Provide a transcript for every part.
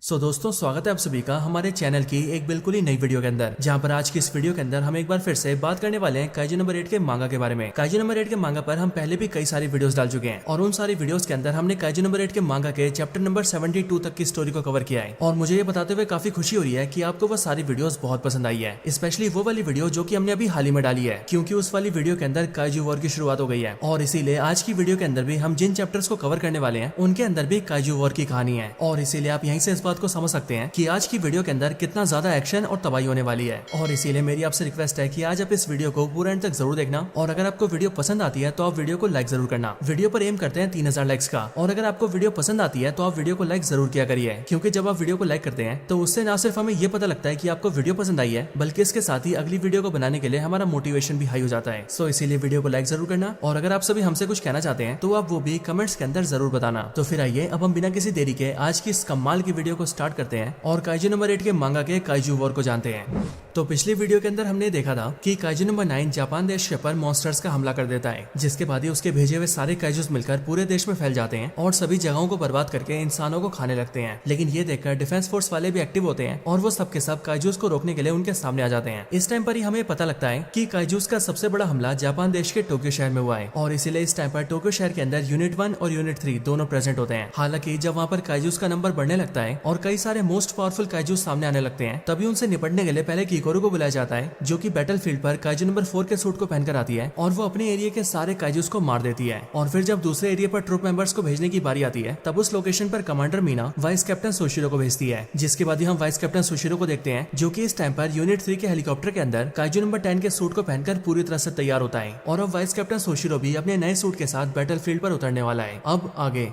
दोस्तों स्वागत है आप सभी का हमारे चैनल की एक बिल्कुल ही नई वीडियो के अंदर, जहां पर आज की इस वीडियो के अंदर हम एक बार फिर से बात करने वाले हैं काइजू नंबर 8 के मांगा के बारे में। काइजू नंबर 8 के मांगा पर हम पहले भी कई सारी वीडियोस डाल चुके हैं और उन सारी वीडियोस के अंदर हमने काइजू नंबर 8 के मांगा के चैप्टर नंबर 72 तक की स्टोरी को कवर किया है। और मुझे ये बताते हुए काफी खुशी हो रही है कि आपको वो सारी वीडियोस बहुत पसंद आई है, स्पेशली वो वाली वीडियो जो कि हमने अभी हाल ही में डाली है, क्योंकि उस वाली वीडियो के अंदर काइजू वॉर की शुरुआत हो गई है। और इसीलिए आज की वीडियो के अंदर भी हम जिन चैप्टर्स को कवर करने वाले हैं उनके अंदर भी काइजू वॉर की कहानी है। और इसीलिए आप यहीं से इस बात को समझ सकते हैं कि आज की वीडियो के अंदर कितना ज्यादा एक्शन और तबाही होने वाली है। और इसीलिए मेरी आपसे रिक्वेस्ट है कि आज आप इस वीडियो को पूरा एंड तक जरूर देखना। और अगर आपको वीडियो पसंद आती है तो आप वीडियो को लाइक जरूर करना। वीडियो पर एम करते हैं 3000 लाइक्स का। और अगर आपको वीडियो पसंद आती है तो आप वीडियो को लाइक जरूर किया करिए, क्योंकि जब आप वीडियो को लाइक करते हैं तो उससे ना सिर्फ हमें ये पता लगता है कि आपको वीडियो पसंद आई है, बल्कि इसके साथ ही अगली वीडियो को बनाने के लिए हमारा मोटिवेशन भी हाई हो जाता है। सो इसीलिए वीडियो को लाइक जरूर करना। और अगर आप सभी हमसे कुछ कहना चाहते हैं तो आप वो भी कमेंट्स के अंदर जरूर बताना। तो फिर आइए अब हम बिना किसी देरी के आज की इस कमाल की वीडियो को स्टार्ट करते हैं और काइजू नंबर 8 के मांगा के काइजू वॉर को जानते हैं। तो पिछली वीडियो के अंदर हमने देखा था कि काइजू नंबर 9 जापान देश के ऊपर मॉन्स्टर्स का हमला कर देता है, जिसके बाद ही उसके भेजे हुए सारे काइजूस मिलकर पूरे देश में फैल जाते हैं और सभी जगहों को बर्बाद करके इंसानों को खाने लगते हैं। लेकिन ये देखकर डिफेंस फोर्स वाले भी एक्टिव होते हैं और वो सबके सब काइजूस को रोकने के लिए उनके सामने आ जाते हैं। इस टाइम पर ही हमें पता लगता है कि काइजूस का सबसे बड़ा हमला जापान देश के टोक्यो शहर में हुआ है। और इसीलिए इस टाइम पर टोक्यो शहर के अंदर यूनिट 1 और यूनिट 3 दोनों प्रेजेंट होते हैं। हालांकि जब वहाँ पर काइजूस का नंबर बढ़ने लगता है और कई सारे मोस्ट पावरफुल काइजूस सामने आने लगते हैं, तभी उनसे निपटने के लिए पहले कीकोरू को बुलाया जाता है, जो कि बैटलफील्ड पर काइजू नंबर 4 के सूट को पहनकर आती है और वो अपने एरिया के सारे काइजूस को मार देती है। और फिर जब दूसरे एरिया पर ट्रूप मेंबर्स को भेजने की बारी आती है, तब उस लोकेशन पर commander Meena vice captain Soshiro को भेजती है। जिसके बाद हम वाइस कैप्टन सोशिरो को देखते हैं, जो कि इस टाइम पर यूनिट 3 के हेलीकॉप्टर के अंदर काइजू नंबर 10 के सूट को पहनकर पूरी तरह से तैयार होता है। और अब वाइस कैप्टन सोशिरो भी अपने नए सूट के साथ बैटलफील्ड पर उतरने वाला है। अब आगे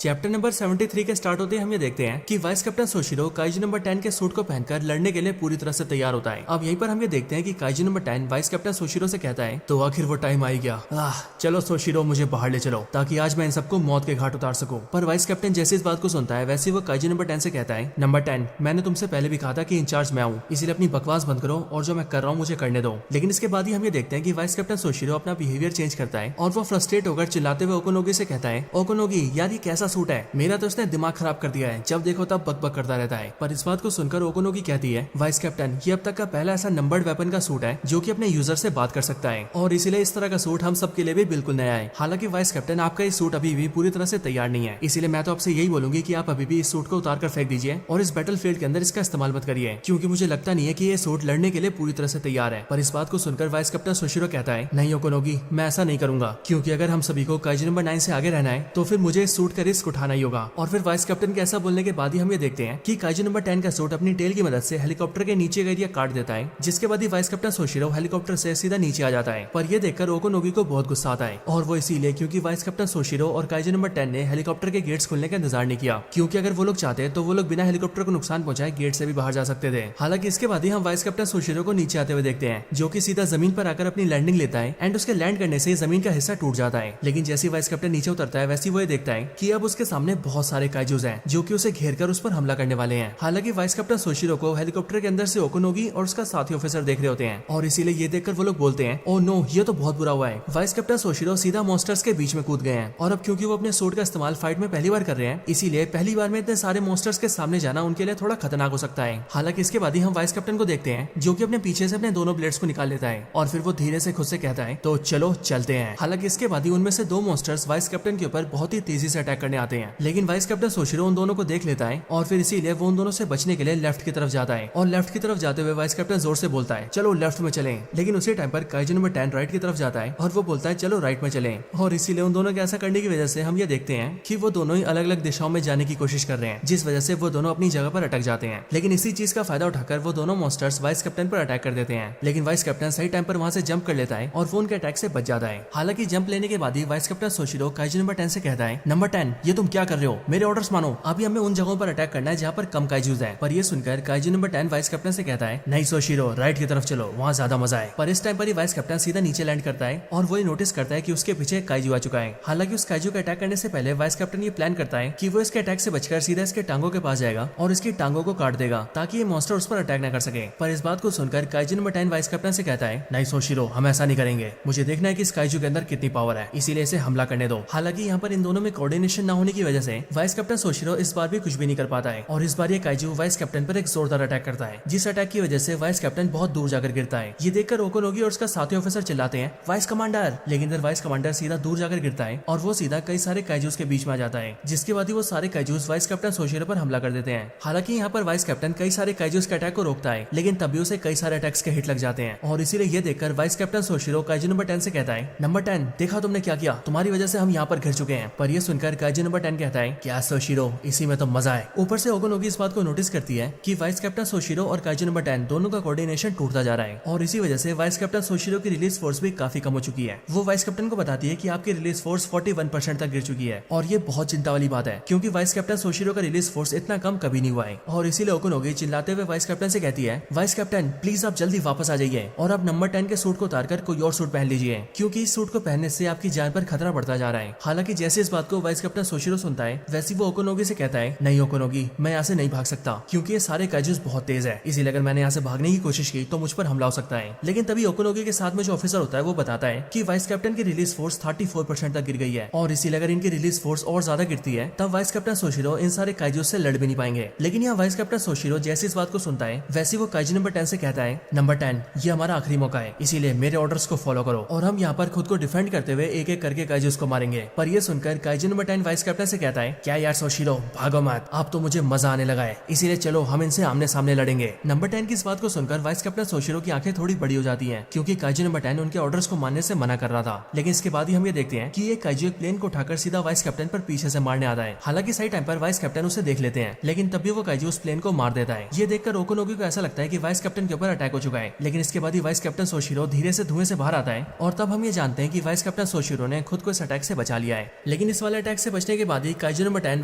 चैप्टर नंबर 73 के स्टार्ट होते ही हम ये देखते हैं कि वाइस कैप्टन सोशिरो काइजू नंबर 10 के सूट को पहनकर लड़ने के लिए पूरी तरह से तैयार होता है। अब यहीं पर हम ये देखते हैं कि काइजू नंबर 10 वाइस कैप्टन सोशिरो से कहता है, तो आखिर वो टाइम आ ही गया। चलो सोशिरो, मुझे बाहर ले चलो ताकि आज मैं इन सबको मौत के घाट उतार सकूं। पर वाइस कैप्टन जैसे इस बात को सुनता है, वैसे वो काइजू नंबर 10 से कहता है, नंबर 10, मैंने तुमसे पहले भी कहा था कि इंचार्ज मैं हूँ, इसीलिए अपनी बकवास बंद करो और जो मैं कर रहा हूँ मुझे करने दो। लेकिन इसके बाद ही हम ये देखते हैं कि वाइस कैप्टन सोशिरो अपना बिहेवियर चेंज करता है और वो फ्रस्ट्रेट होकर चिल्लाते हुए ओकोनोगी से कहता है, ओकोनोगी यार ये कैसा सूट है, मेरा उसने दिमाग खराब कर दिया है, जब देखो तब बकबक करता रहता है। पर इस बात को सुनकर ओकोनोगी कहती है, वाइस कैप्टन ये अब तक का पहला ऐसा नंबर्ड वेपन का सूट है जो कि अपने यूजर से बात कर सकता है और इसीलिए इस तरह का सूट हम सबके लिए भी बिल्कुल नया है। हालांकि वाइस कैप्टन आपका ये सूट अभी भी पूरी तरह से तैयार नहीं है, इसीलिए मैं तो आपसे यही बोलूंगी कि आप अभी भी इस सूट को उतार कर फेंक दीजिए और इस बैटलफील्ड के अंदर इसका इस्तेमाल मत करिए, क्योंकि मुझे लगता नहीं है कि ये सूट लड़ने के लिए पूरी तरह से तैयार है। पर इस बात को सुनकर वाइस कैप्टन सोशिरो कहता है, नहीं ओकोनोगी, मैं ऐसा नहीं करूंगा, क्योंकि अगर हम सभी को काइजू नंबर 9 से आगे रहना है तो फिर मुझे इस सूट का रिस्क उठाना ही होगा। और फिर वाइस कैप्टन के ऐसा बोलने के बाद ही हम ये देखते हैं कि काइजू नंबर 10 का सूट अपनी टेल की मदद से हेलीकॉप्टर के नीचे का एरिया काट देता है, जिसके बाद ही वाइस कैप्टन सोशिरो हेलीकॉप्टर से सीधा नीचे आ जाता है। पर ये देखकर ओकोनोगी को बहुत गुस्सा आता है और वो इसीलिए क्योंकि वाइस कैप्टन सोशिरो और काइजू नंबर 10 ने हेलीकॉप्टर के गेट्स खुलने का इंतजार नहीं किया, क्योंकि अगर वो लोग चाहते तो वो लोग बिना हेलीकॉप्टर को नुकसान पहुंचाए गेट से भी बाहर जा सकते थे। हालांकि इसके बाद ही हम वाइस कैप्टन सोशिरो को नीचे आते हुए देखते हैं, जो कि सीधा जमीन पर आकर अपनी लैंडिंग लेता है एंड उसके लैंड करने से जमीन का हिस्सा टूट जाता है। लेकिन जैसे वाइस कैप्टन नीचे उतरता है, वैसे वो ये देखता है कि अब उसके सामने बहुत सारे काइजूस हैं जो कि उसे घेर कर उस पर हमला करने वाले हैं। हालांकि वाइस कैप्टन सोशिरो को हेलीकॉप्टर के अंदर से ओकोनोगी और उसका साथी ऑफिसर देख रहे होते हैं और इसीलिए ये देखकर वो लोग बोलते हैं, ओ नो, ये तो बहुत बुरा हुआ है। वाइस कैप्टन सोशिरो सीधा मॉन्स्टर्स के बीच में कूद गए हैं और अब क्योंकि वो अपने सूट का इस्तेमाल फाइट में पहली बार कर रहे हैं, इसीलिए पहली बार में इतने सारे मॉन्स्टर्स के सामने जाना उनके लिए थोड़ा खतरनाक हो सकता है। हालांकि इसके बाद ही हम वाइस कैप्टन को देखते हैं, जो कि अपने पीछे से अपने दोनों ब्लेड्स को निकाल लेता है और फिर वो धीरे से खुद से कहता है, तो चलो चलते हैं। हालांकि इसके बाद ही उनमें से 2 मॉन्स्टर्स वाइस कैप्टन के ऊपर बहुत ही तेजी से अटैक करने आते हैं, लेकिन वाइस कैप्टन सोशिरो उन दोनों को देख लेता है और फिर इसीलिए वो उन दोनों से बचने के लिए लेफ्ट की तरफ जाता है। और लेफ्ट की तरफ जाते हुए वाइस कैप्टन जोर से बोलता है, चलो लेफ्ट में चलें। लेकिन उसी टाइम पर काइजू नंबर 10 राइट की तरफ जाता है और वो बोलता है, चलो राइट में चलें। और इसीलिए उन दोनों के ऐसा करने की वजह से हम ये देखते हैं कि वो दोनों ही अलग अलग दिशाओं में जाने की कोशिश कर रहे हैं, जिस वजह से वो दोनों अपनी जगह पर अटक जाते हैं। लेकिन इसी चीज का फायदा उठाकर वो दोनों मॉन्स्टर्स वाइस कैप्टन पर अटैक कर देते हैं, लेकिन वाइस कैप्टन सही टाइम पर वहां से जंप कर लेता है और वो उनके अटैक से बच जाता है। हालांकि जंप लेने के बाद ही वाइस कैप्टन सोशिरो काइजू नंबर 10 से कहता है, नंबर 10, ये तुम क्या कर रहे हो, मेरे ऑर्डर्स मानो, अभी हमें उन जगहों पर अटैक करना है जहाँ पर कम काइजूस है। पर ये सुनकर काइजू नंबर 10 वाइस कैप्टन से कहता है, नहीं सोशिरो, राइट की तरफ चलो, वहाँ ज्यादा मजा है। पर इस टाइम पर ही वाइस कैप्टन सीधा नीचे लैंड करता है और वो नोटिस करता है कि उसके पीछे काइजू आ चुका है। हालांकि उस काइजू का अटैक करने से पहले वाइस कैप्टन ये प्लान करता है कि वो इसके अटैक से बचकर सीधा इसके टांगों के पास जाएगा और इसकी टांगों को काट देगा ताकि ये मॉन्स्टर उस पर अटैक न कर सके। पर इस बात को सुनकर काइजू नंबर 10 वाइस कैप्टन से कहता है, नहीं सोशिरो, हम ऐसा नहीं करेंगे, मुझे देखना है कि इस काइजू के अंदर कितनी पावर है, इसीलिए इसे हमला करने दो। हालांकि यहाँ पर इन दोनों में कोऑर्डिनेशन न होने की वजह से वाइस कैप्टन सोशिरो इस बार भी कुछ भी नहीं कर पाता है और इस बार ये काइजू वाइस कैप्टन पर एक जोरदार अटैक करता है, जिस अटैक की वजह से वाइस कैप्टन बहुत दूर जाकर गिरता है। ये देखकर ओकोनोगी और उसका साथी ऑफिसर चिल्लाते हैं वाइस कमांडर, लेकिन इधर वाइस कमांडर सीधा दूर जाकर गिरता है और वो सीधा कई सारे काइजूस के बीच में आ जाता है, जिसके बाद ही वो सारे काइजूस वाइस कैप्टन सोशिरो पर हमला कर देते हैं। हालांकि यहाँ पर वाइस कैप्टन कई सारे काइजूस के अटैक को रोकता है, लेकिन तब भी उसे कई सारे अटैक्स के हिट लग जाते हैं और इसीलिए ये देखकर वाइस कैप्टन सोशिरो काइजू नंबर 10 से कहता है नंबर 10, देखा तुमने क्या किया, तुम्हारी वजह से हम यहाँ पर घिर चुके हैं। पर ये सुनकर काइजू नंबर 10 कहता है क्या सोशिरो, इसी में तो मजा है। ऊपर से ओकोनोगी इस बात को नोटिस करती है कि वाइस कैप्टन सोशिरो और काइजू नंबर 10 दोनों का कोऑर्डिनेशन टूटता जा रहा है और इसी वजह से वाइस कैप्टन सोशिरो की रिलीज फोर्स भी काफी कम हो चुकी है। वो वाइस कैप्टन को बताती है कि आपकी रिलीज फोर्स 41% तक गिर चुकी है और ये बहुत चिंता वाली बात है, क्योंकि वाइस कैप्टन सोशिरो का रिलीज फोर्स इतना कम कभी नहीं हुआ है। और इसीलिए ओकोनोगी चिल्लाते हुए वाइस कैप्टन से कहती है वाइस कैप्टन प्लीज आप जल्दी वापस आ जाइए और आप नंबर 10 के सूट को उतारकर कोई और सूट पहन लीजिए, क्योंकि इस सूट को पहनने से आपकी जान पर खतरा बढ़ता जा रहा है। हालांकि जैसे इस बात को वाइस कैप्टन सोशिरो सुनता है, वैसे वो ओकोनोगी से कहता है नहीं ओकोनोगी, मैं यहाँ से नहीं भाग सकता, क्योंकि ये सारे काइजूस बहुत तेज है, इसीलिए अगर मैंने यहाँ से भागने की कोशिश की तो मुझ पर हमला हो सकता है। लेकिन तभी ओकोनोगी के साथ में जो ऑफिसर होता है वो बताता है कि वाइस कैप्टन की रिलीज फोर्स 34% तक गिर गई है और इसीलिए अगर इनकी रिलीज फोर्स और ज्यादा गिरती है तब वाइस कैप्टन सोशिरो इन सारे काइजूस से लड़ भी नहीं पाएंगे। लेकिन यहाँ वाइस कैप्टन सोशिरो जैसे इस बात को सुनता है, वैसे वो काइजू नंबर 10 से कहता है नंबर 10, ये हमारा आखिरी मौका है, इसीलिए मेरे ऑर्डर्स को फॉलो करो और हम यहाँ पर खुद को डिफेंड करते हुए एक एक करके काइजूस को मारेंगे। पर ये सुनकर काइजू नंबर 10 वाइस कैप्टन से कहता है क्या यार सोशिरो, भागो मत, आप तो मुझे मजा आने लगा है, इसीलिए चलो हम इनसे आमने सामने लड़ेंगे। नंबर 10 की इस बात को सुनकर वाइस कैप्टन सोशिरो की आंखें थोड़ी बड़ी हो जाती हैं, क्योंकि काइजू नंबर 10 उनके ऑर्डर्स को मानने से मना कर रहा था। लेकिन इसके बाद ही हम ये देखते हैं कि ये काइजू एक प्लेन को उठाकर सीधा वाइस कैप्टन पर पीछे से मारने आता है। हालांकि सही टाइम पर वाइस कैप्टन उसे देख लेते हैं, लेकिन तब भी वो काइजू उस प्लेन को मार देता है। ये देखकर ओकोनोगी को ऐसा लगता है कि वाइस कैप्टन के ऊपर अटैक हो चुका है, लेकिन इसके बाद ही वाइस कैप्टन सोशिरो धीरे से धुएं से बाहर आता है और तब हम ये जानते हैं कि वाइस कैप्टन सोशिरो ने खुद को इस अटैक से बचा लिया है। लेकिन इस वाले अटैक से बचने के बाद ही काइजू नंबर 10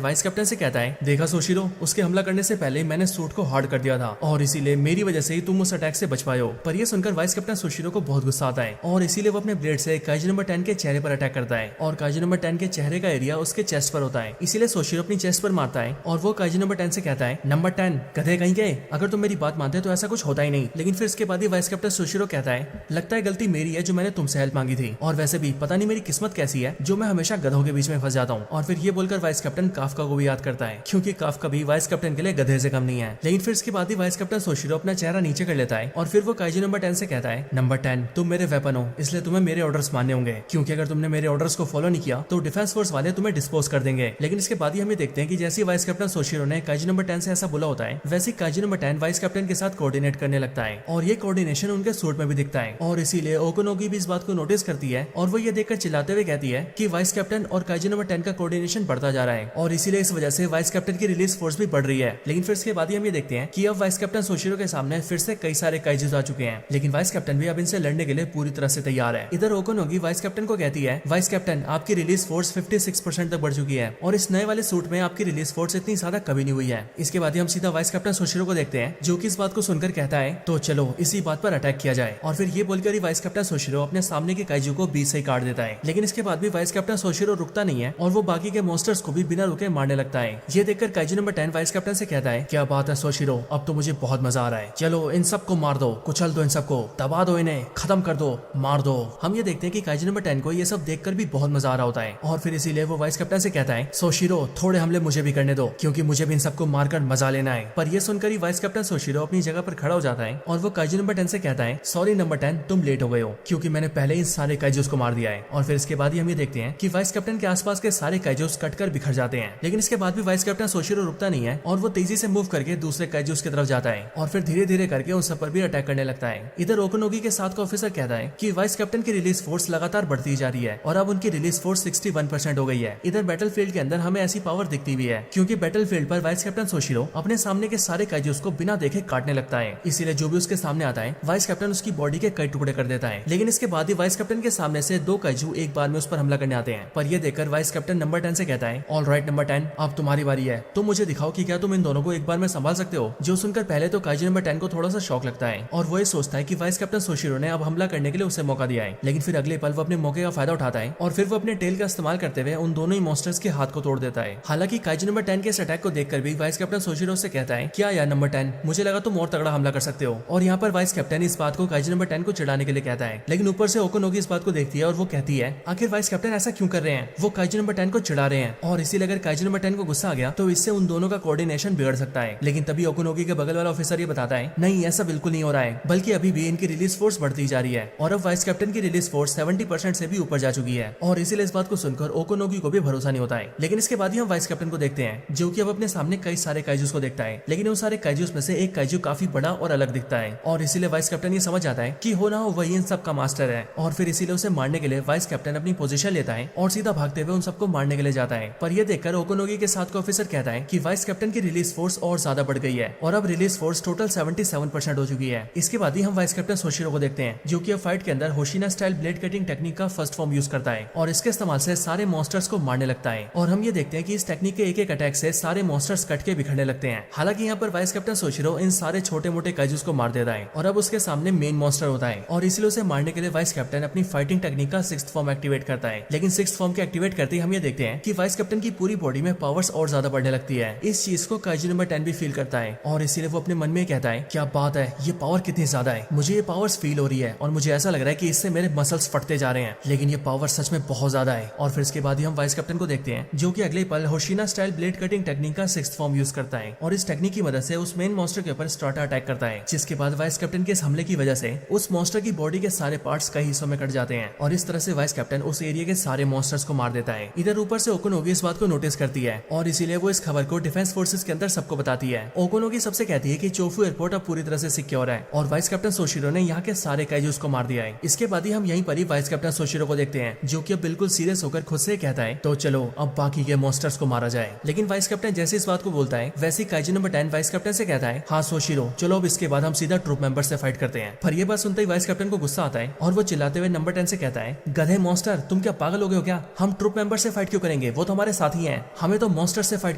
वाइस कैप्टन से कहता है देखा सोशिरो, उसके हमला करने से पहले मैंने सूट को हार्ड कर दिया था और इसीलिए मेरी वजह से ही तुम उस अटैक से बच पाए हो। पर ये सुनकर वाइस कैप्टन सोशिरो को बहुत गुस्सा आता है और इसीलिए वो अपने ब्लेड से काइजू नंबर 10 के चेहरे पर अटैक करता है और काइजू नंबर 10 के चेहरे का एरिया उसके चेस्ट पर होता है, इसीलिए सोशिरो अपनी चेस्ट पर मारता है और वो काइजू नंबर 10 से कहता है नंबर 10, गधे कहीं गए, अगर तुम मेरी बात मानते तो ऐसा कुछ होता ही नहीं। लेकिन फिर इसके बाद ही वाइस कैप्टन सोशिरो कहता है लगता है गलती मेरी है जो मैंने तुमसे हेल्प मांगी थी, और वैसे भी पता नहीं मेरी किस्मत कैसी है जो मैं हमेशा गधों के बीच में फंस जाता हूँ। और फिर ये बोलकर वाइस कैप्टन काफका को भी याद करता है, क्योंकि काफका भी वाइस कैप्टन के लिए गधे से कम नहीं है। लेकिन फिर इसके बाद ही वाइस कैप्टन सोशिरो अपना चेहरा नीचे कर लेता है और फिर वो काइजू नंबर 10 से कहता है नंबर 10, तुम मेरे वेपन हो, इसलिए तुम्हें मेरे ऑर्डर्स मानने होंगे, क्योंकि अगर तुमने मेरे ऑर्डर्स को फॉलो नहीं किया तो डिफेंस फोर्स वाले तुम्हें डिस्पोज कर देंगे। लेकिन इसके बाद ही हमें देखते हैं कि जैसे वाइस कैप्टन सोशिरो ने काइजू नंबर 10 से ऐसा बोला होता है, वैसे काइजू नंबर 10 वाइस कैप्टन के साथ कोऑर्डिनेट करने लगता है और ये कोऑर्डिनेशन उनके सूट में भी दिखता है और इसीलिए ओकोनोगी भी इस बात को नोटिस करती है और वो ये देखकर चिल्लाते हुए कहती है कि वाइस कैप्टन और काइजू नंबर 10 का कोऑर्डिनेशन बढ़ता जा रहा है और इसीलिए इस वजह से वाइस कैप्टन की रिलीज फोर्स भी बढ़ रही है। लेकिन फिर इसके बाद ही हम ये देखते हैं कि अब वाइस कैप्टन सोशिरो के सामने फिर से कई सारे काइजूस आ चुके हैं, लेकिन वाइस कैप्टन भी अब इनसे लड़ने के लिए पूरी तरह से तैयार है। इधर ओकोनोगी वाइस कैप्टन को कहती है वाइस कैप्टन, आपकी रिलीज फोर्स 56% तक बढ़ चुकी है और इस नए वाले सूट में आपकी रिलीज फोर्स इतनी ज्यादा कभी नहीं हुई है। इसके बाद ही हम सीधा वाइस कैप्टन सोशिरो को देखते हैं, जो कि इस बात को सुनकर कहता है तो चलो इसी बात पर अटैक किया जाए। और फिर ये बोलकर ही वाइस कैप्टन सोशिरो अपने सामने के काइजू को बीच से ही काट देता है। लेकिन इसके बाद भी वाइस कैप्टन सोशिरो रुकता नहीं है और वो बाकी के मॉन्स्टर्स को भी बिना रुके मारने लगता है। ये देखकर काइजू नंबर 10 वाइस कैप्टन से कहता है क्या बात है सोशिरो, अब तो मुझे बहुत मजा आ रहा है, चलो इन सबको मार दो, कुचल दो इन सबको, दबा दो इन्हें, खत्म कर दो, मार दो। हम ये देखते हैं कि काइजू नंबर 10 को ये सब देखकर भी बहुत मजा आ रहा होता है और फिर इसीलिए वो वाइस कैप्टन से कहता है सोशिरो थोड़े हमले मुझे भी करने दो, क्योंकि मुझे भी इन सबको मारकर मजा लेना है। पर ये सुनकर ही वाइस कैप्टन सोशिरो अपनी जगह पर खड़ा हो जाता है और वो काइजू नंबर 10 से कहता है सॉरी नंबर 10, तुम लेट हो गए हो, क्योंकि मैंने पहले इन सारे काइजूस को मार दिया है। और फिर इसके बाद ही हम ये देखते हैं कि वाइस कैप्टन के आसपास के सारे काइजूस कटकर बिखर जाते हैं। लेकिन इसके बाद भी वाइस कैप्टन सोशिरो रुकता नहीं है और वो तेजी से मूव करके दूसरे काइजूस की तरफ जाता है और फिर धीरे धीरे करके उन सब पर भी अटैक करने लगता है। इधर ओकोनोगी के साथ का ऑफिसर कहता है कि वाइस कैप्टन की रिलीज फोर्स लगातार बढ़ती जा रही है और अब उनकी रिलीज फोर्स 61% हो गई है। इधर बैटलफील्ड के अंदर हमें ऐसी पावर दिखती भी है, क्योंकि बैटलफील्ड पर वाइस कैप्टन सोशिरो अपने सामने के सारे काइजूस को बिना देखे काटने लगता है। इसीलिए जो भी उसके सामने आता है वाइस कैप्टन उसकी बॉडी के कई टुकड़े कर देता है। लेकिन इसके बाद ही वाइस कैप्टन के सामने से 2 काइजू एक बार में उस पर हमला करने आते हैं। पर ये देखकर वाइस कैप्टन नंबर 10 से कहता है ऑल राइट नंबर 10, अब तुम्हारी बारी है, तुम मुझे दिखाओ कि क्या तुम इन दोनों को एक बार में संभाल सकते हो। जो सुनकर पहले तो काइजू नंबर 10 को थोड़ा सा शॉक लगता है और वो ये सोचता है कि वाइस कैप्टन सोशिरो ने अब हमला करने के लिए उसे मौका दिया है। लेकिन फिर अगले पल वो अपने मौके का फायदा उठाता है और फिर वो अपने टेल का इस्तेमाल करते हुए उन दोनों ही मॉन्स्टर्स के हाथ को तोड़ देता है। हालांकि काइजू नंबर 10 के इस अटैक को देखकर भी वाइस कैप्टन सोशिरो से कहता है क्या यार नंबर 10, मुझे लगा तुम और तगड़ा हमला कर सकते हो। और यहाँ पर वाइस कैप्टन इस बात को काइजू नंबर 10 को चिढ़ाने के लिए कहता है, लेकिन ऊपर से ओकोनोगी इस बात को देखती है और वो कहती है आखिर वाइस कैप्टन ऐसा क्यों कर रहे हैं। वो काइजू नंबर 10 को चिढ़ा रहे हैं और इसीलिए अगर काइजू नंबर 10 को गुस्सा आ गया तो इससे उन दोनों का कोऑर्डिनेशन बिगड़ सकता है। लेकिन तभी ओकुनोगी के बगल वाला ऑफिसर ये बताता है नहीं ऐसा बिल्कुल नहीं हो रहा है, बल्कि अभी भी इनकी रिलीज फोर्स बढ़ती जा रही है और अब वाइस कैप्टन की रिलीज फोर्स 70% से भी ऊपर जा चुकी है। और इसीलिए इस बात को सुनकर ओकुनोगी को भी भरोसा नहीं होता है। लेकिन इसके बाद ही हम वाइस कैप्टन को देखते हैं जो कि अब अपने सामने कई सारे काइजूस को देखता है, लेकिन उन सारे काइजूस में से एक काइजू काफी बड़ा और अलग दिखता है और इसीलिए वाइस कैप्टन ये समझ जाता है कि हो ना हो वही इन सब का मास्टर है और फिर इसीलिए उसे मारने के लिए वाइस कैप्टन अपनी पोजीशन लेता है और सीधा भागते हुए उन सबको मारने के लिए जाता है। पर यह देखकर ओकुनोगी के साथ का ऑफिसर कहता है कि वाइस कैप्टन की रिलीज फोर्स और ज्यादा बढ़ गई है और अब रिलीज फोर्स टोटल 77% हो चुकी है। इसके बाद ही हम वाइस कैप्टन सोशिरो को देखते हैं जो कि अब फाइट के अंदर होशिना स्टाइल ब्लेड कटिंग टेक्निक का फर्स्ट फॉर्म यूज करता है और इसके इस्तेमाल से सारे मॉन्स्टर्स को मारने लगता है। और हम ये देखते हैं कि इस टेक्निक के एक एक अटैक से सारे मॉन्स्टर्स कट के बिखरने लगते हैं। हालांकि यहाँ पर वाइस कैप्टन सोशिरो इन सारे छोटे मोटे काइजूस को मार देता है और अब उसके सामने मेन मॉन्स्टर होता है और इसलिए उसे मारने के लिए वाइस कैप्टन अपनी फाइटिंग टेक्निक का 6th फॉर्म एक्टिवेट करता है। लेकिन 6th फॉर्म के एक्टिवेट करते ही हम ये देखते हैं कि वाइस कैप्टन की पूरी बॉडी में पावर्स और ज्यादा बढ़ने लगती है। इस चीज को काइजू नंबर 10 भी फील करता है और इसीलिए वो अपने मन में कहता है क्या बात है, ये पावर कितनी ज्यादा है, मुझे ये पावर्स फील हो रही है और मुझे ऐसा लग रहा है कि इससे मेरे मसल्स फटते जा रहे हैं, लेकिन ये पावर सच में बहुत ज्यादा है। और फिर इसके बाद ही हम वाइस कैप्टन को देखते हैं जो कि अगले पल होशिना स्टाइल ब्लेड कटिंग टेक्निक का 6th फॉर्म यूज करता है और इस टेक्निक की मदद से उस मेन मॉन्स्टर के ऊपर स्टार्टर अटैक करता है, जिसके बाद वाइस कैप्टन के इस हमले की वजह से उस मॉन्स्टर की बॉडी के सारे पार्ट्स कई हिस्सों में कट जाते हैं और इस तरह से वाइस कैप्टन उस एरिया के सारे मॉन्स्टर्स को मार देता है। इधर ऊपर से ओकुनोगी इस बात को नोटिस करती है और इसीलिए वो इस खबर को डिफेंस फोर्सेस के अंदर सबको बताती है। ओकुनोगी सबसे कहती है कि चोफू एयरपोर्ट अब पूरी तरह से सिक्योर है और वाइस कैप्टन सोशिरो ने यहाँ के सारे काइजूस को मार दिया है। इसके बाद ही हम यहीं पर ही वाइस कैप्टन सोशिरो को देखते हैं जो कि अब बिल्कुल सीरियस होकर खुद से कहता है तो चलो अब बाकी के मॉन्स्टर्स को मारा जाए। लेकिन वाइस कैप्टन जैसे इस बात को बोलता है वैसे काइजू नंबर 10 वाइस कैप्टन से कहता है हाँ सोशिरो चलो अब इसके बाद हम सीधा ट्रूप मेंबर से फाइट करते हैं। पर ये बात सुनते ही वाइस कैप्टन को गुस्सा आता है और वो चिल्लाते हुए नंबर 10 से कहता है गधे मॉन्स्टर तुम क्या पागल हो गए हो क्या, हम ट्रूप मेंबर से फाइट क्यों करेंगे, वो तो हमारे साथी हैं, हमें तो मॉन्स्टर से फाइट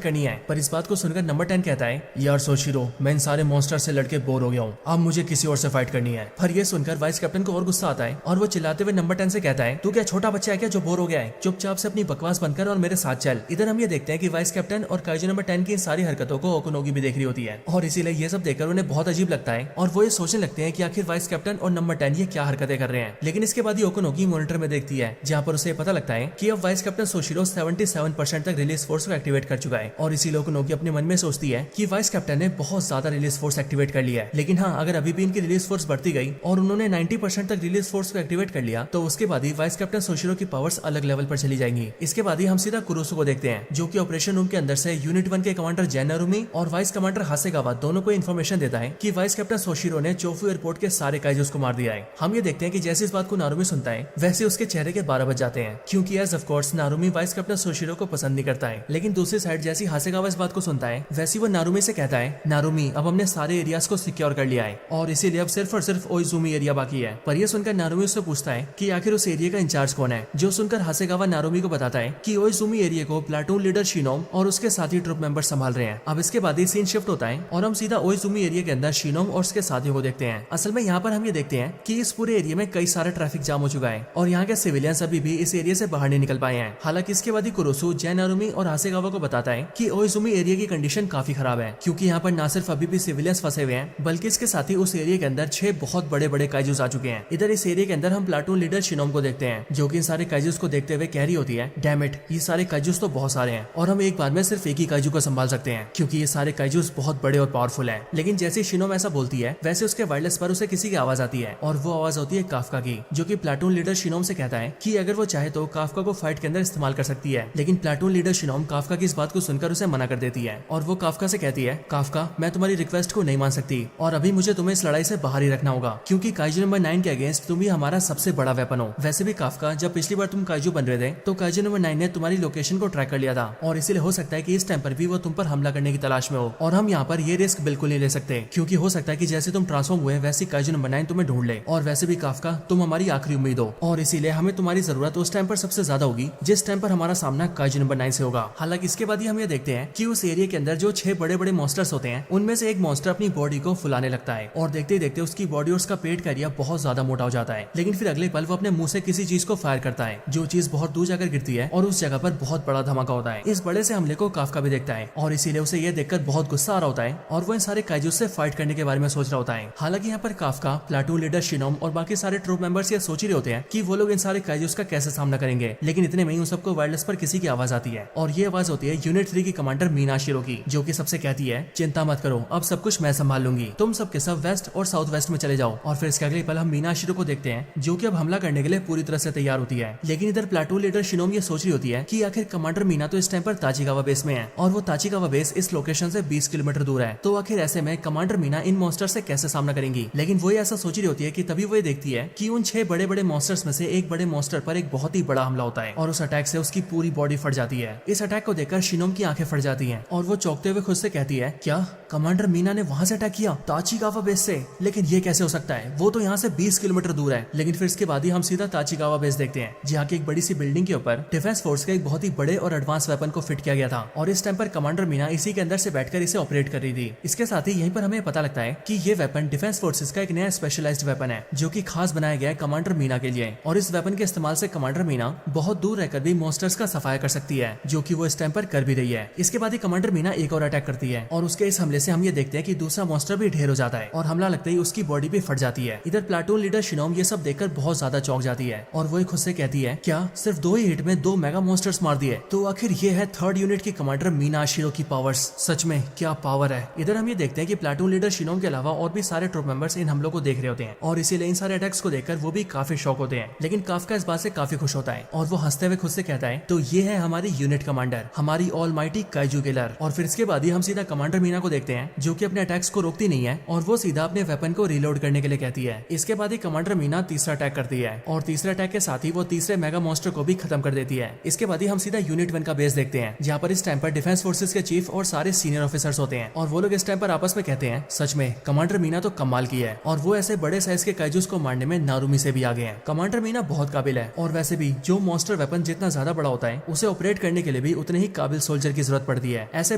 करनी है। पर इस बात को सुनकर नंबर 10 कहता है यार सोशिरो मैं इन सारे मॉन्स्टर से लड़के बोर हो गया हूँ, अब मुझे किसी और से फाइट करनी है। पर ये सुनकर वाइस कैप्टन को और गुस्सा आता है और वो चिल्लाते हुए नंबर 10 से कहता है तू क्या छोटा बच्चा है क्या जो बोर हो गया है, चुपचाप से अपनी बकवास बनकर और मेरे साथ चल। इधर हम ये देखते हैं कि वाइस कैप्टन और काइजू नंबर 10 की इन सारी हरकतों को ओकुनोगी भी देख रही होती है और इसीलिए ये सब देखकर उन्हें बहुत अजीब लगता है और वो ये सोचने लगते हैं कि आखिर वाइस कैप्टन और नंबर 10 ये क्या हरकतें कर रहे हैं। लेकिन इसके बाद ही ओकुनोगी मॉनिटर में देखती है जहाँ पर उसे पता लगता है कि अब वाइस कैप्टन सोशिरो 77% तक रिलीज फोर्स को एक्टिवेट कर चुका है और इसी ओकुनोगी अपने मन में सोचती है कि वाइस कैप्टन ने बहुत ज्यादा रिलीज फोर्स एक्टिवेट कर लिया है। लेकिन हाँ अगर अभी भी इनकी रिलीज फोर्स बढ़ती गई और उन्होंने 90% तक रिलीज फोर्स को एक्टिवेट कर लिया तो उसके बाद ही वाइस कैप्टन सोशिरो की पावर्स अलग लेवल पर चली जाएंगी। इसके बाद ही हम सीधा कुरोसो को देखते हैं जो कि ऑपरेशन रूम के अंदर से यूनिट 1 के कमांडर जैन नारुमी और वाइस कमांडर हासेगावा दोनों को इन्फॉर्मेशन देता है कि वाइस कैप्टन सोशिरो ने चोफू एयरपोर्ट के सारे काइजूस को मार दिया है। हम ये देखते हैं कि जैसे इस बात को नारुमी सुनता है वैसे उसके चेहरे के 12 बज जाते हैं क्योंकि as of course Narumi vice captain Soshiro को पसंद नहीं करता है। लेकिन दूसरी साइड जैसी हासेगावा इस बात को सुनता है वैसी वो नारुमी से कहता है नारुमी अब हमने सारे एरियाज को सिक्योर कर लिया है और इसीलिए अब सिर्फ और सिर्फ ओइजुमी एरिया बाकी है। पर यह सुनकर नारुमी उससे पूछता है कि आखिर उस एरिया का इंचार्ज कौन है, जो सुनकर हासेगावा नारुमी को बताता है कि ओइजुमी एरिया को प्लाटून लीडर शिनोम और उसके साथी ट्रुप मेंबर संभाल रहे हैं। अब इसके बाद ही सीन शिफ्ट होता है और हम सीधा ओइजुमी एरिया के अंदर शिनोम और उसके साथियों को देखते हैं। असल में यहाँ पर हम ये देखते हैं कि इस पूरे एरिया में कई सारा ट्रैफिक जाम हो चुका है और यहाँ के सिविलियंस अभी भी इस एरिया से बाहर नहीं निकल पाए हैं। हालांकि इसके बाद ही कुरोसो जैन नारुमी और हासेगावा को बताता है कि ओइजुमी एरिया की कंडीशन काफी खराब है क्योंकि यहाँ पर न सिर्फ अभी भी सिविलियंस फंसे हुए हैं बल्कि इसके साथ ही उस एरिया के अंदर 6 बहुत बड़े बड़े काइजूस आ चुके हैं। इधर इस एरिया के अंदर हम प्लाटून लीडर शिनोम को देखते हैं जो कि इन सारे काइजूस को देखते हुए कह रही होती है डैम इट, ये सारे काइजूस तो बहुत सारे हैं और हम एक बार में सिर्फ एक ही काइजू को संभाल सकते हैं क्योंकि ये सारे काइजूस बहुत बड़े और पावरफुल है। लेकिन जैसे शिनोम ऐसा बोलती है वैसे उसके वायरलेस पर उसे किसी की आवाज आती है और वो आवाज होती है काफका की, जो कि प्लाटून लीडर शिनोम से कहता है कि अगर वो चाहे तो काफका को फाइट के अंदर इस्तेमाल कर सकती है। लेकिन प्लाटून लीडर शिनोम काफका की इस बात को सुनकर उसे मना कर देती है और वो काफका से कहती है काफका मैं तुम्हारी रिक्वेस्ट को नहीं मान सकती और अभी मुझे तुम्हें इस लड़ाई से बाहर ही रखना होगा क्योंकि काइजू नंबर 9 के अगेंस्ट तुम ही हमारा सबसे बड़ा वेपन हो। वैसे भी काफका जब पिछली बार तुम काइजू बन रहे थे तो काइजू नंबर 9 ने तुम्हारी लोकेशन को ट्रैक कर लिया था और इसीलिए हो सकता है कि इस टाइम पर भी वो तुम पर हमला करने की तलाश में हो और हम यहाँ पर ये रिस्क बिल्कुल नहीं ले सकते क्योंकि हो सकता है कि जैसे तुम ट्रांसफॉर्म हुए वैसे काइजू नंबर 9 तुम्हें ढूंढ ले और वैसे भी काफका तुम हमारी आखिरी उम्मीद हो और इसीलिए हमें तुम्हारी जरूरत उस टाइम पर सबसे ज्यादा होगी जिस टाइम पर हमारा सामना काइजू नंबर 9 से होगा। हालांकि इसके बाद ही हम ये देखते हैं कि उस एरिया के अंदर जो 6 बड़े बड़े मॉन्स्टर्स होते हैं उनमें से एक मॉन्स्टर अपनी बॉडी को फुलाने लगता है और देखते ही देखते उसकी बॉडी और उसका पेट का एरिया बहुत ज्यादा मोटा हो जाता है। लेकिन फिर अगले पल वो अपने मुंह से किसी चीज को फायर करता है जो चीज बहुत दूर जाकर गिरती है और उस जगह पर बहुत बड़ा धमाका होता है। इस बड़े से हमले को काफका भी देखता है और इसीलिए उसे ये देखकर बहुत गुस्सा आ रहा होता है और वो इन सारे काइजू से फाइट करने के बारे में सोच रहा होता है। हालांकि यहाँ पर काफका, प्लाटून लीडर शिनोम और बाकी सारे ट्रूप मेंबर्स ये सोच ही रहे होते हैं कि वो लोग इन सारे काइजूस का कैसे सामना करेंगे। लेकिन इतने में ही उन सबको वायरलेस पर किसी की आवाज आती है और ये आवाज होती है यूनिट 3 की कमांडर मीना शिरो की, जो कि सबसे कहती है चिंता मत करो, अब सब कुछ मैं संभाल लूंगी, तुम सबके सब वेस्ट और साउथ वेस्ट में चले जाओ। और फिर इसके अगले पल हम मीना शिरो को देखते हैं जो कि अब हमला करने के लिए पूरी तरह से तैयार होती है। लेकिन इधर प्लाटून लीडर शिनोम ये सोच रही होती है कि आखिर कमांडर मीना तो इस टाइम पर ताचिगावा बेस में है और वो ताचिगावा बेस इस लोकेशन से 20 किलोमीटर दूर है, तो आखिर ऐसे में कमांडर मीना इन मॉन्स्टर से कैसे सामना करेंगी। लेकिन वो ऐसा सोच रही होती है कि तभी वो देखती है कि उन 6 बड़े बड़े मॉन्स्टर्स में से एक बड़े मॉन्स्टर पर एक बहुत ही बड़ा हमला होता है और उस अटैक से उसकी पूरी बॉडी फट जाती है। इस अटैक को देखकर शिनोम की आंखें फट जाती हैं और वो चौंकते हुए खुद से कहती है, क्या कमांडर मीना ने वहां से अटैक किया ताचिगावा बेस से? लेकिन ये कैसे हो सकता है, वो तो यहाँ से 20 किलोमीटर दूर है। लेकिन फिर इसके बाद ही हम सीधा ताचिगावा बेस देखते हैं जहाँ की एक बड़ी सी बिल्डिंग के ऊपर डिफेंस फोर्स के एक बहुत ही बड़े और एडवांस वेपन को फिट किया गया था और इस टाइम पर कमांडर मीना इसी के अंदर से बैठकर इसे ऑपरेट कर रही थी। इसके साथ ही यहीं पर हमें पता लगता है कि ये वेपन डिफेंस फोर्सेस का एक नया स्पेशलाइज्ड वेपन है जो कि खास बनाया गया है कमांडर मीना के लिए, और इस वेपन के इस्तेमाल से कमांडर मीना बहुत दूर रहकर भी मॉन्स्टर्स का सफाया कर सकती है, जो कि वो इस टाइम पर कर भी रही है। इसके बाद ही कमांडर मीना एक और अटैक करती है और उसके इस हमले से हम ये देखते हैं कि दूसरा मॉन्स्टर भी ढेर हो जाता है और हमला लगते ही उसकी बॉडी भी फट जाती है। इधर प्लाटून लीडर शिनोम ये सब देखकर बहुत ज्यादा चौंक जाती है और वो खुद से कहती है, क्या सिर्फ 2 ही हिट में 2 मेगा मॉन्स्टर्स मार दिए? तो आखिर ये है 3rd यूनिट की कमांडर मीना शिरो की पावर्स, सच में क्या पावर है। इधर हम ये देखते हैं कि प्लाटून लीडर शिनोम के अलावा और भी सारे ट्रूप मेंबर्स इन हमलों को देख रहे होते हैं और इसीलिए इन सारे अटैक्स को देखकर वो भी काफी शॉक होते हैं। लेकिन काफका इस बात से काफी खुश होता है और वो हंसते हुए खुद से कहता है, तो ये है हमारी यूनिट कमांडर, हमारी ऑलमाइटी काइजू किलर। और फिर इसके बाद ही हम सीधा कमांडर मीना को देखते हैं जो कि अपने अटैक्स को रोकती नहीं है और वो सीधा अपने वेपन को रिलोड करने के लिए कहती है। इसके बाद ही कमांडर मीना तीसरा अटैक करती है और तीसरे अटैक के साथ ही वो तीसरे मेगा मॉन्स्टर को भी खत्म कर देती है। इसके बाद ही हम सीधा यूनिट 1 का बेस देखते हैं जहाँ पर इस टाइम पर डिफेंस फोर्सेस के चीफ और सारे सीनियर ऑफिसर्स होते हैं और वो लोग इस टाइम पर आपस में कहते हैं, सच में कमांडर मीना तो कमाल की है और वो ऐसे बड़े साइज के काइजूस को मारने में नारुमी से भी आगे हैं। कमांडर मीना बहुत काबिल है और वैसे भी जो मॉन्स्टर वेपन जितना ज्यादा बड़ा होता है उसे ऑपरेट करने के लिए भी उतने ही काबिल सोल्जर की जरूरत पड़ती है। ऐसे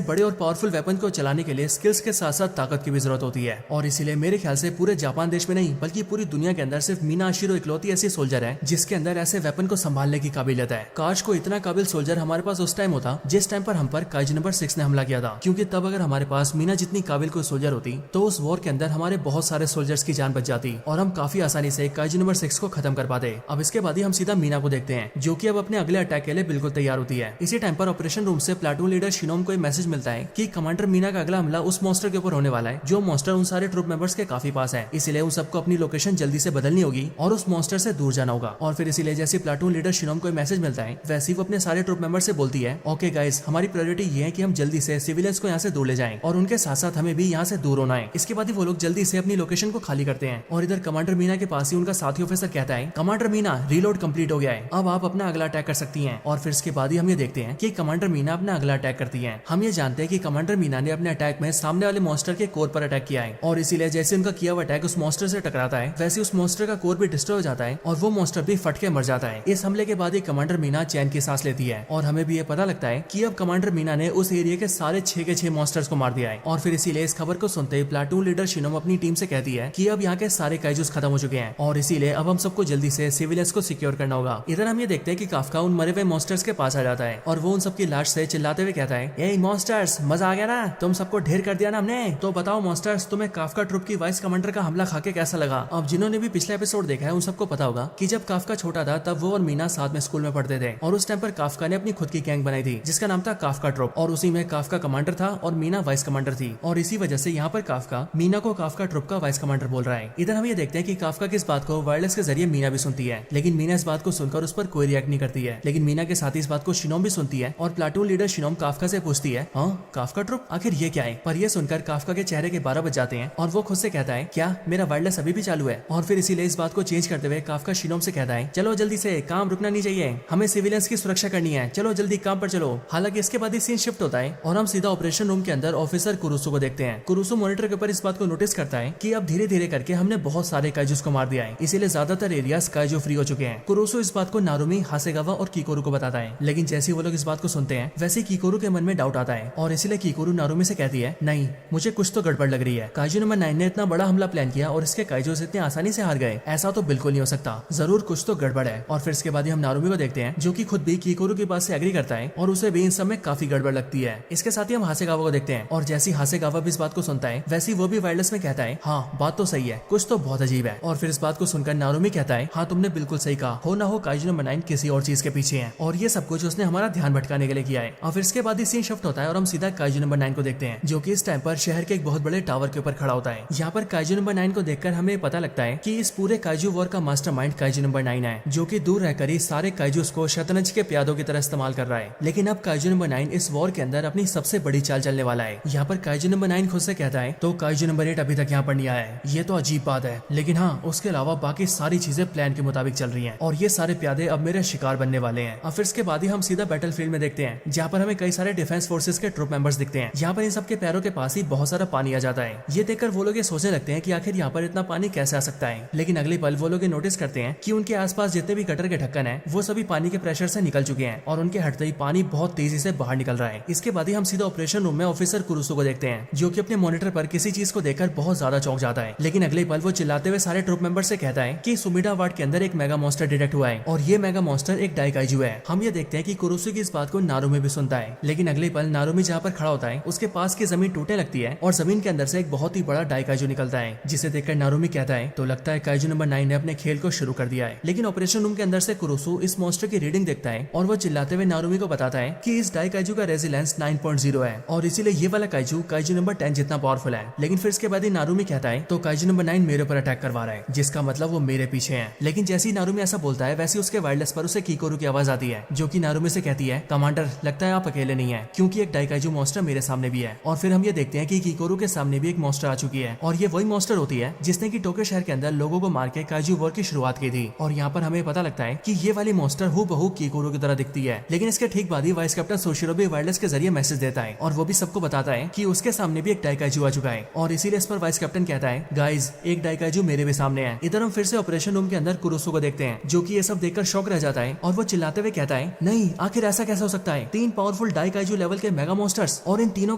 बड़े और पावरफुल वेपन को चलाने के लिए स्किल्स के साथ साथ ताकत की भी जरूरत होती है और इसीलिए मेरे ख्याल से पूरे जापान देश में नहीं बल्कि पूरी दुनिया के अंदर सिर्फ मीना शिरो इकलौती ऐसी सोल्जर है जिसके अंदर ऐसे वेपन को संभालने की काबिलियत है। काश को इतना काबिल सोल्जर हमारे पास उस टाइम होता जिस टाइम पर हम पर काइजू नंबर 6 ने हमला किया था, क्योंकि तब अगर हमारे पास मीना जितनी काबिल कोई सोल्जर होती तो उस वॉर के अंदर हमारे बहुत सारे सोल्जर्स की जान बच जाती और हम काफी आसानी से काइजू नंबर 6 को खत्म कर पाते। अब इसके बाद ही हम सीधा मीना को देखते हैं जो कि अब अपने अगले अटैक के लिए बिल्कुल तैयार होती है। इसी टाइम पर ऑपरेशन रूम से प्लाटून लीडर शिनोम को मैसेज मिलता है कि कमांडर मीना का अगला हमला उस मॉन्स्टर के ऊपर होने वाला है जो मॉन्स्टर उन सारे ट्रूप मेंबर्स के काफी पास है, इसीलिए उन सबको अपनी लोकेशन जल्दी से बदलनी होगी और उस मॉन्स्टर से दूर जाना होगा। और फिर इसीलिए जैसे प्लाटून लीडर शिनोम को मैसेज मिलता है वैसे वो अपने सारे ट्रूप मेंबर से बोलती है, ओके गाइस, हमारी प्रायोरिटी ये है कि हम जल्दी से सिविलियंस को यहाँ से दूर ले जाएं और उनके साथ साथ हमें भी यहाँ से दूर होना है। इसके बाद ही वो लोग जल्दी से अपनी लोकेशन को खाली करते हैं और इधर कमांडर मीना के पास ही उनका साथी ऑफिसर कहता है, कमांडर मीना रीलोड कंप्लीट हो गया है, अब आप अपना अगला अटैक कर सकती हैं। और फिर इसके बाद ही हम ये देखते हैं कि कमांडर मीना अपना अगला अटैक करती है। हम ये जानते हैं कि कमांडर मीना ने अपने अटैक में सामने वाले मॉन्स्टर के कोर पर अटैक किया है और इसीलिए जैसे उनका किया हुआ अटैक उस मॉन्स्टर से टकराता है वैसे उस मॉन्स्टर का कोर भी डिस्ट्रॉय हो जाता है और वो मॉन्स्टर भी फट के मर जाता है। इस हमले के बाद ही कमांडर मीना चैन की सांस लेती है और हमें भी ये पता लगता है कि अब कमांडर मीना ने उस एरिया के सारे 6 के 6 मॉन्स्टर्स को मार दिया है। और फिर इसीलिए इस खबर को सुनते ही प्लाटून लीडर शिनोम अपनी टीम से कहती है कि अब यहाँ के सारे काइजूस खत्म हो चुके हैं और इसीलिए अब हम सबको जल्दी से सिविलियंस को सिक्योर करना होगा। इधर हम ये देखते हैं कि काफका उन मरे हुए मॉन्स्टर्स के पास आ जाता है और वो उन सबकी लाश से चिल्लाते हुए कहता है, ए मॉन्स्टर्स, मजा आ गया ना, तुम सबको ढेर कर दिया ना हमने, तो बताओ मॉन्स्टर्स, तुम्हें काफका ट्रुप की वाइस कमांडर का हमला खाके कैसा लगा? अब जिन्होंने भी पिछला एपिसोड देखा है उन सबको पता होगा कि जब काफका छोटा था तब वो और मीना साथ में स्कूल में पढ़ते थे और उस टाइम पर काफका ने अपनी खुद की गैंग बनाई थी जिसका नाम था काफका ट्रुप और उसी में काफका कमांडर था और मीना वाइस कमांडर थी और इसी वजह से यहाँ पर काफका मीना को काफका ट्रुप का वाइस कमांडर बोल रहा है। इधर हम ये देखते हैं कि काफका की इस बात को वायरलेस के जरिए मीना भी सुनती है, लेकिन मीना इस बात को सुनकर उस पर कोई रिएक्ट नहीं करती है। लेकिन मीना के साथ ही इस बात को शिनोम भी सुनती है और प्लाटून लीडर शिनोम काफका से पूछती है, हाँ काफका ट्रुप, आखिर ये क्या है? पर ये सुनकर काफका के चेहरे के 12 बज जाते हैं और वो खुद से कहता है, क्या मेरा वायरलेस अभी भी चालू है? और फिर इसीलिए इस बात को चेंज करते हुए काफका शिनोम से कहता है, चलो जल्दी से, काम रुकना नहीं चाहिए, हमें सिविलियंस की सुरक्षा करनी है, चलो जल्दी काम पर चलो। हालांकि इसके बाद ही सीन शिफ्ट होता है और हम सीधा ऑपरेशन रूम के अंदर ऑफिसर कुरुसु को देखते हैं। कुरुसु मॉनिटर के ऊपर इस बात को नोटिस करता है कि अब धीरे धीरे करके हमने बहुत सारे काइजूस को मार दिया है, इसीलिए ज्यादातर एरियाज काइजू फ्री हो चुके हैं। कुरुसु इस बात को नारुमी, हासेगावा और कीकोरू को बताता है, लेकिन जैसे वो लोग इस बात को सुनते हैं वैसे कीकोरू के मन में डाउट आता है और इसीलिए कीकोरू नारुमी से कहती है, नहीं मुझे कुछ तो गड़बड़ लग रही है, काइजू नंबर 9 ने इतना बड़ा हमला प्लान किया और इसके काइजूस इतने आसानी से हार गए, ऐसा तो बिल्कुल नहीं हो सकता, जरूर कुछ तो गड़बड़ है। और फिर इसके बाद हम नारुमी को देखते हैं जो कि खुद भी कीकोरू की बात से एग्री करता है और उसे भी इन सब में काफी गड़बड़ लगती है। इसके साथ ही हम हासेगावा को देखते हैं और जैसी हासेगावा भी इस बात को सुनता है वैसी वो भी वायरलेस में कहता है, हाँ बात तो सही है, कुछ तो बहुत अजीब है। और फिर इस बात को सुनकर नारुमी कहता है, हाँ तुमने बिल्कुल सही कहा, हो ना हो काइजू नंबर 9 किसी और चीज के पीछे है और ये सब कुछ उसने हमारा ध्यान भटकाने के लिए किया है। और फिर इसके बाद ही सीन शिफ्ट होता है और हम सीधा काइजू नंबर 9 को देखते हैं, जो कि इस टाइम पर शहर के एक बहुत बड़े टावर के ऊपर खड़ा होता है। यहाँ पर काइजू नंबर 9 को देखकर हमें पता लगता है कि इस पूरे काइजू वॉर का मास्टरमाइंड काइजू नंबर 9 है, जो कि दूर रहकर ही सारे काइजूस को शतरंज के प्यादों की तरह इस्तेमाल कर रहा है। लेकिन अब काइजू नंबर 9 इस वॉर के अंदर अपनी सबसे बड़ी चाल चलने वाला है। यहाँ पर काइजू नंबर 9 खुद से कहता है तो काइजू नंबर 8 अभी तक यहाँ पर नहीं आया है, ये तो अजीब बात है। लेकिन हाँ, उसके अलावा बाकी सारी चीजें प्लान के मुताबिक चल रही हैं और ये सारे प्यादे अब मेरे शिकार बनने वाले हैं। और फिर इसके बाद ही हम सीधा बैटलफील्ड में देखते हैं, जहाँ पर हमें कई सारे डिफेंस फोर्सेस के ट्रूप मेंबर्स दिखते हैं। यहाँ पर इन सबके पैरों के पास ही बहुत सारा पानी आ जाता है। ये देखकर वो लोग ये सोचने लगते हैं कि आखिर यहाँ पर इतना पानी कैसे आ सकता है। लेकिन अगले पल वो लोग नोटिस करते हैं कि उनके आसपास जितने भी गटर के ढक्कन हैं वो सभी पानी के प्रेशर से निकल चुके हैं और उनके हटते ही पानी बहुत तेजी से बाहर निकल रहा है। इसके बाद ही हम सीधा ऑपरेशन रूम में ऑफिसर कुरुसो को देखते हैं, जो कि अपने मॉनिटर पर किसी चीज को देखकर बहुत ज्यादा चौंक जाता है। लेकिन अगले पल वो चिल्लाते हुए सारे ट्रूप मेंबर से कहता है कि सुमिडा वार्ड के अंदर एक मेगा मॉन्स्टर डिटेक्ट हुआ है और ये मेगा मॉन्स्टर एक डाइकाइजू है। हम ये देखते हैं कि कुरुसो की इस बात को नारुमी भी सुनता है। लेकिन अगले पल नारुमी जहाँ पर खड़ा होता है उसके पास की जमीन टूटने लगती है और जमीन के अंदर से एक बहुत ही बड़ा डाइकाइजू निकलता है, जिसे देखकर नारुमी कहता है तो लगता है काइजू नंबर 9 ने अपने खेल को शुरू कर दिया है। लेकिन ऑपरेशन रूम के अंदर से कुरुसो इस मॉन्स्टर की रीडिंग देखता है और वो चिल्लाते हुए नारुमी को बताता है कि इस डाइकाइजू का रेजिलेंस 9.0 है और इसीलिए ये वाला काइजू काइजू नंबर 10 जितना पावरफुल है। लेकिन फिर इसके बाद ही नारुमी कहता है तो काइजू नंबर 9 मेरे ऊपर अटैक करवा रहा है, जिसका मतलब वो मेरे पीछे है। लेकिन जैसे ही नारुमी ऐसा बोलता है वैसे उसके वायरलेस पर उसे कीकोरू की आवाज आती है, जो कि नारुमी से कहती है कमांडर लगता है आप अकेले नहीं है, क्योंकि एक डाइकाइजू मॉन्स्टर मेरे सामने भी है। और फिर हम ये देखते हैं कि कीकोरू के सामने भी एक मॉन्स्टर आ चुकी है और ये वही मॉन्स्टर होती है जिसने की टोक्यो शहर के अंदर लोगों को मार के काइजू वॉर की शुरुआत की थी। और यहाँ पर हमें पता लगता है कि ये वाली मॉन्स्टर हूबहू कीकोरू की तरह दिखती है। लेकिन इसके ठीक बाद ही वाइस कैप्टन सोशिरो भी वायरलेस के जरिए मैसेज देता है और वो भी सबको बताता है कि उसके सामने भी एक डाइकाइजू आ चुका है और इसीलिए इस पर वाइस कैप्टन कहता है गाइज एक डाइकाइजू मेरे भी सामने है। इधर हम फिर से ऑपरेशन रूम के अंदर कुरुसो को देखते हैं, जो कि ये सब देखकर शॉक रह जाता है और वो चिल्लाते हुए कहता है नहीं, आखिर ऐसा कैसा हो सकता है? 3 पावरफुल डाइकाइजू लेवल के मेगा मॉन्स्टर्स और इन तीनों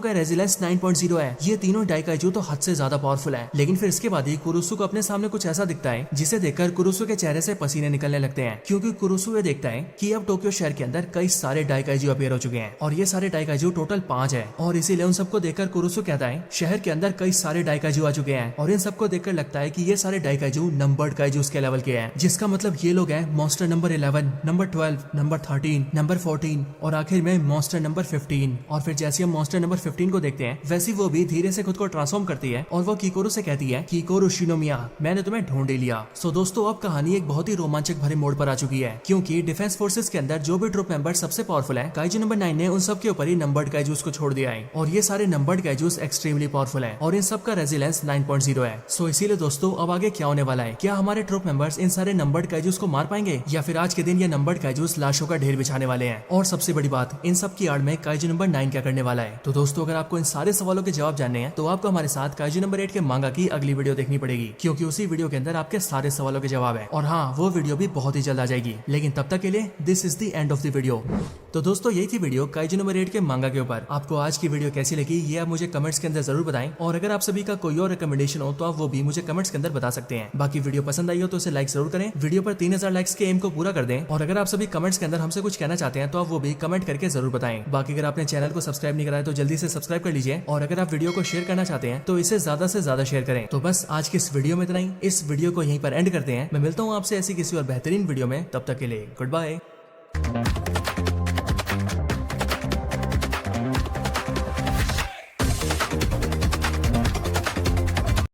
का रेजिलेंस 9.0 है। ये तीनों डाइकाइजू तो हद से ज्यादा पावरफुल है। लेकिन फिर इसके बाद ही कुरुसो को अपने सामने कुछ ऐसा दिखता है जिसे देखकर कुरुसो के चेहरे से पसीने निकलने लगते हैं, क्योंकि कुरुसो ये देखता है कि अब टोक्यो शहर के अंदर कई सारे डाइकाइजू अपीयर हो चुके हैं और ये सारे डाइकाइजू टोटल 5 है। और इसीलिए उन सबको देखकर कुरुसो कहता है शहर के अंदर कई सारे डाइकाइजू आ चुके हैं और इन सबको देखकर लगता है कि ये सारे डाइकाइजू नंबर्ड काइजूस के लेवल के हैं, जिसका मतलब ये लोग हैं monster number 11, number 12, number 13, number 14 और आखिर में मॉन्स्टर नंबर 15। और फिर जैसे हम मॉन्स्टर नंबर 15 को देखते हैं वैसे वो भी धीरे से खुद को ट्रांसफॉर्म करती है और वो कीकोरू से कहती है कीकोरू शिनोमिया मैंने तुम्हें ढूंढ ही लिया। सो दोस्तों अब कहानी एक बहुत ही रोमांचक भरे मोड़ पर आ चुकी है, क्योंकि डिफेंस फोर्सेस के अंदर जो भी ट्रूप मेंबर सबसे पावरफुल है काइजू नंबर 9 ने उन सब के ऊपर ही नंबर्ड काइजूस को छोड़ दिया है और ये सारे नंबर्ड काइजूस एक्सट्रीमली पावरफुल है और इन सब का रेजिलेंस 9.0 है। सो इसीलिए दोस्तों अब आगे क्या होने वाला है? क्या हमारे ट्रूप मेंबर्स इन सारे नंबर्ड काइजूस को मार पाएंगे या फिर आज के दिन ये नंबर्ड काइजूस लाशों का ढेर बिछाने वाले हैं? और सबसे बड़ी बात, इन सब की आड़ में काइजू नंबर 9 क्या करने वाला है? तो दोस्तों अगर आपको इन सारे सवालों के जवाब जानने हैं तो आपको हमारे साथ काइजू नंबर 8 के मांगा की अगली वीडियो देखनी पड़ेगी, क्योंकि उसी वीडियो के अंदर आपके सारे सवालों के जवाब है। और हाँ, वो वीडियो भी बहुत ही जल्द आ जाएगी। लेकिन तब तक के लिए this is the end of the video. तो दोस्तों यही थी वीडियो काइजू नंबर 8 के मांगा के ऊपर। आपको आज की वीडियो कैसी लगी ये आप मुझे कमेंट्स के अंदर जरूर बताएं और अगर आप सभी का कोई और रिकमेंडेशन हो तो आप वो भी मुझे कमेंट्स के अंदर बता सकते हैं। बाकी वीडियो पसंद आई हो तो उसे लाइक जरूर करें, वीडियो पर 3000 लाइक्स के एम को पूरा कर दें और अगर आप सभी कमेंट्स के अंदर हमसे कुछ कहना चाहते हैं तो आप वो भी कमेंट करके जरूर बताएं। बाकी अगर आपने चैनल को सब्सक्राइब नहीं कराया तो जल्दी से सब्सक्राइब कर लीजिए और अगर आप वीडियो को शेयर करना चाहते हैं तो इसे ज्यादा से ज्यादा शेयर करें। तो बस आज की इस वीडियो में इतना ही। इस वीडियो को यहीं पर एंड करते हैं। मैं मिलता हूँ आपसे ऐसी किसी और बेहतरीन वीडियो में, तब तक के लिए गुड बाय।